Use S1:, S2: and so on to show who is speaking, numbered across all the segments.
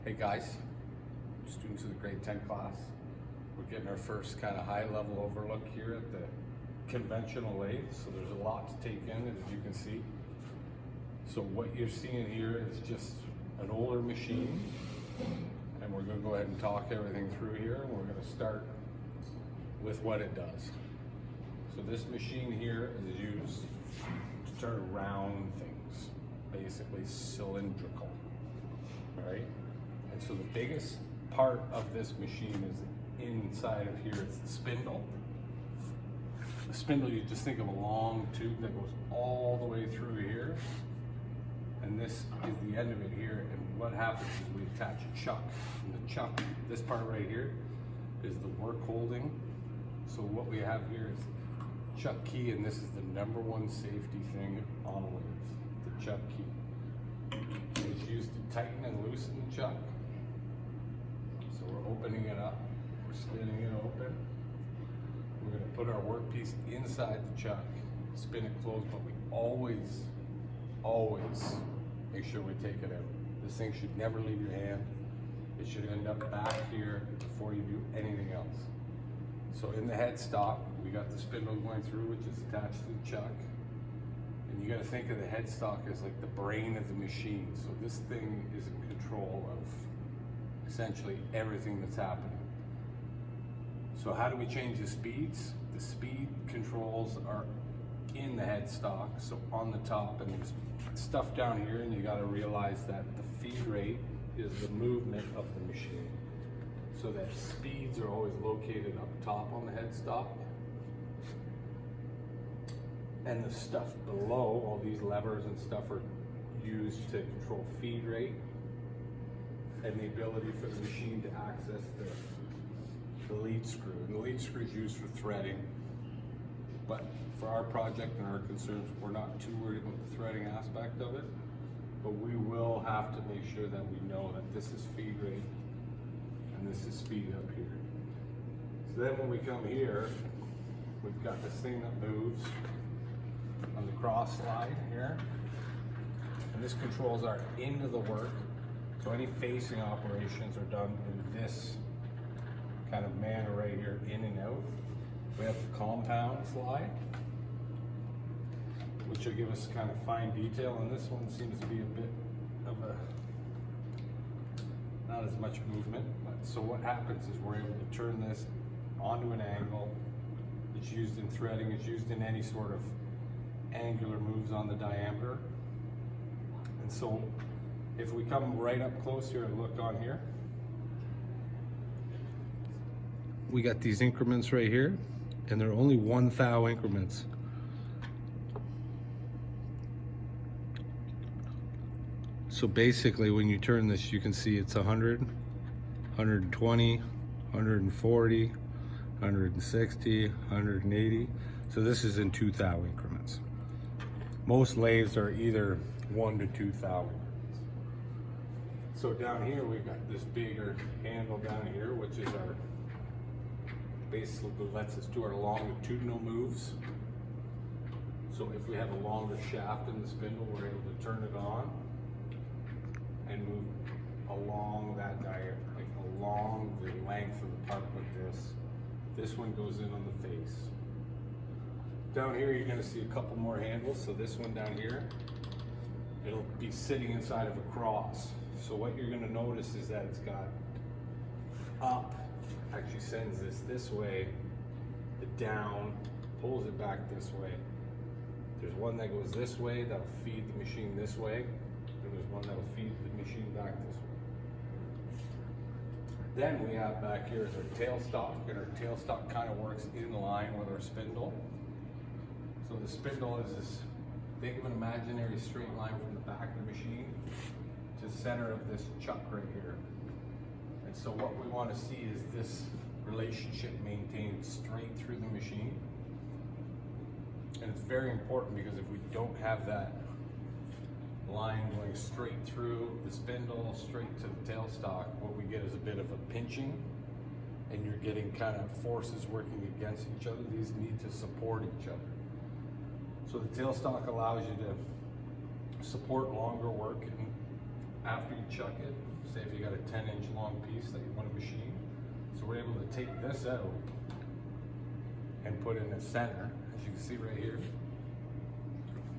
S1: Hey guys, students of the grade 10 class. We're getting our first kind of high level overlook here at the conventional lathe. So there's a lot to take in, as you can see. So what you're seeing here is just an older machine, and we're going to go ahead and talk everything through here. And we're going to start with what it does. So this machine here is used to turn round things, basically cylindrical, right? And so the biggest part of this machine is inside of here. It's the spindle. The spindle, you just think of a long tube that goes all the way through here. And this is the end of it here. And what happens is we attach a chuck. And the chuck, this part right here, is the work holding. So what we have here is chuck key, and this is the #1 safety thing on a lathe, the chuck key. It's used to tighten and loosen the chuck. So we're opening it up, we're spinning it open. We're going to put our workpiece inside the chuck, spin it closed, but we always make sure we take it out. This thing should never leave your hand. It should end up back here before you do anything else. So in the headstock, we got the spindle going through, which is attached to the chuck. And you got to think of the headstock as like the brain of the machine. So this thing is in control of essentially everything that's happening. So how do we change the speeds? The speed controls are in the headstock, so on the top, and there's stuff down here, and you got to realize that the feed rate is the movement of the machine. So that speeds are always located up top on the headstock. And the stuff below, all these levers and stuff, are used to control feed rate and the ability for the machine to access the lead screw. And the lead screw is used for threading, but for our project and our concerns, we're not too worried about the threading aspect of it, but we will have to make sure that we know that this is feed rate and this is speed up here. So then when we come here, we've got this thing that moves on the cross slide here, and this controls our into the work. So any facing operations are done in this kind of manner right here, in and out. We have the compound slide, which will give us kind of fine detail, and this one seems to be a bit of a, not as much movement. But so what happens is we're able to turn this onto an angle. It's used in threading, it's used in any sort of angular moves on the diameter. And so if we come right up close here and look on here, we got these increments right here, and they're only 1 thou increments. So basically when you turn this, you can see it's 100, 120, 140, 160, 180. So this is in 2 thou increments. Most lathes are either 1 to 2 thou increments. So down here we've got this bigger handle down here, which is our, basically lets us do our longitudinal moves. So if we have a longer shaft in the spindle, we're able to turn it on and move along that diameter, like along the length of the part like this. This one goes in on the face. Down here you're going to see a couple more handles. So this one down here, it'll be sitting inside of a cross. So what you're going to notice is that it's got up, actually sends this way, the down pulls it back this way. There's one that goes this way that'll feed the machine this way, and there's one that'll feed the machine back this way. Then we have back here is our tailstock, and our tailstock kind of works in line with our spindle. So the spindle is this big of an imaginary straight line from the back of the machine to the center of this chuck right here. And so what we want to see is this relationship maintained straight through the machine. And it's very important, because if we don't have that line going straight through the spindle, straight to the tailstock, what we get is a bit of a pinching, and you're getting kind of forces working against each other. These need to support each other. So the tailstock allows you to support longer work, and after you chuck it, say if you got a 10-inch long piece that you want to machine. So we're able to take this out and put in the center, as you can see right here,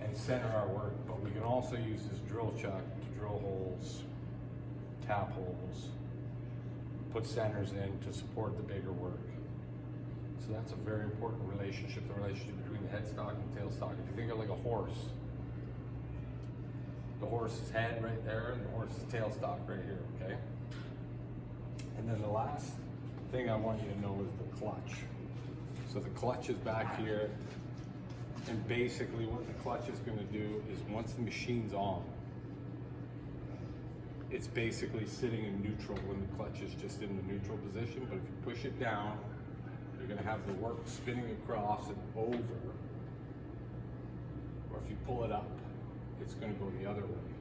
S1: and center our work. But we can also use this drill chuck to drill holes, tap holes, put centers in to support the bigger work. So that's a very important relationship, the relationship between the headstock and the tailstock. If you think of like a horse, the horse's head right there and the horse's tailstock right here, okay? And then the last thing I want you to know is the clutch. So the clutch is back here, and basically what the clutch is going to do is once the machine's on, it's basically sitting in neutral when the clutch is just in the neutral position. But if you push it down, you're going to have the work spinning across and over. Or if you pull it up, it's going to go the other way.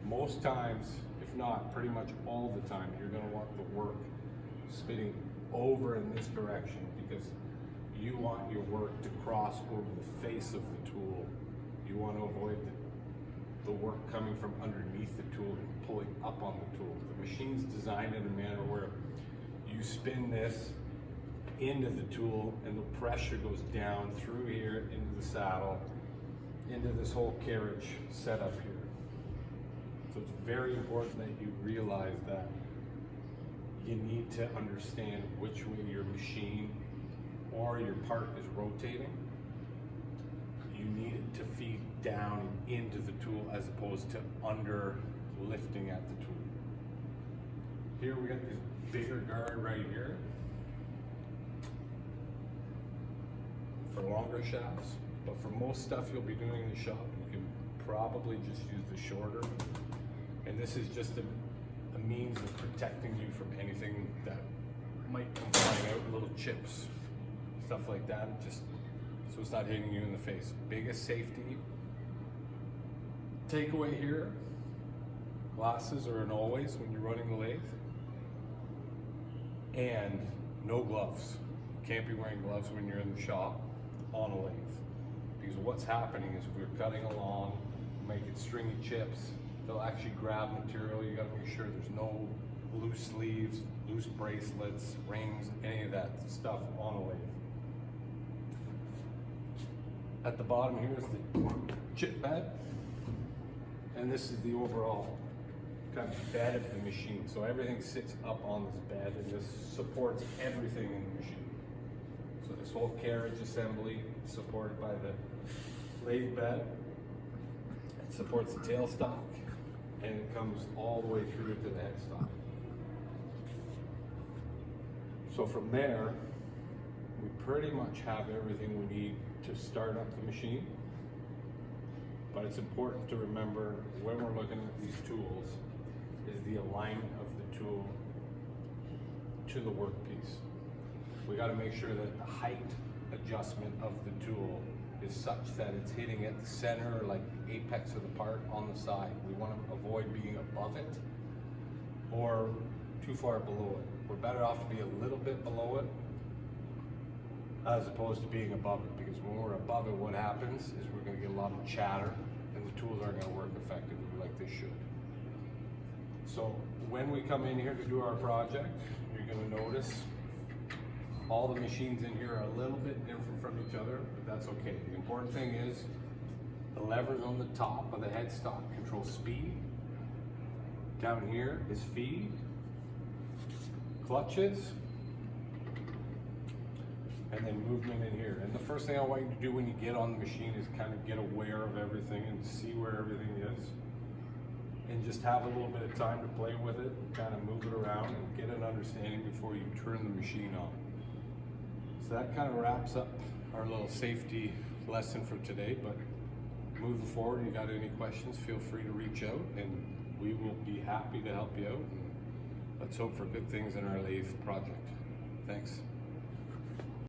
S1: Most times, if not pretty much all the time, you're going to want the work spinning over in this direction because you want your work to cross over the face of the tool. You want to avoid the work coming from underneath the tool and pulling up on the tool. The machine's designed in a manner where you spin this into the tool and the pressure goes down through here into the saddle, into this whole carriage setup here. So it's very important that you realize that you need to understand which way your machine or your part is rotating. You need it to feed down and into the tool as opposed to under lifting at the tool. Here we got this bigger guard right here for longer shafts, but for most stuff you'll be doing in the shop, you can probably just use the shorter. And this is just a means of protecting you from anything that might come flying out, little chips, stuff like that, just so it's not hitting you in the face. Biggest safety takeaway here, glasses are an always when you're running the lathe, and no gloves. You can't be wearing gloves when you're in the shop on a lathe, because what's happening is we're cutting along, making stringy chips, they'll actually grab material. You gotta make sure there's no loose sleeves, loose bracelets, rings, any of that stuff on a lathe. At the bottom here is the chip bed, and this is the overall kind of bed of the machine. So everything sits up on this bed, and this supports everything in the machine. So this whole carriage assembly is supported by the lathe bed. It supports the tailstock, and it comes all the way through to the headstock. So from there, we pretty much have everything we need to start up the machine. But it's important to remember when we're looking at these tools is the alignment of the tool to the workpiece. We got to make sure that the height adjustment of the tool is such that it's hitting at the center, like the apex of the part on the side. We want to avoid being above it or too far below it. We're better off to be a little bit below it as opposed to being above it, because when we're above it, what happens is we're going to get a lot of chatter and the tools aren't going to work effectively like they should. So when we come in here to do our project, you're going to notice all the machines in here are a little bit different from each other, but that's okay. The important thing is the levers on the top of the headstock control speed. Down here is feed, clutches, and then movement in here. And the first thing I want you to do when you get on the machine is kind of get aware of everything and see where everything is. And just have a little bit of time to play with it, kind of move it around and get an understanding before you turn the machine on. So that kind of wraps up our little safety lesson for today, but moving forward, you got any questions, feel free to reach out and we will be happy to help you out. And let's hope for good things in our lathe project. Thanks.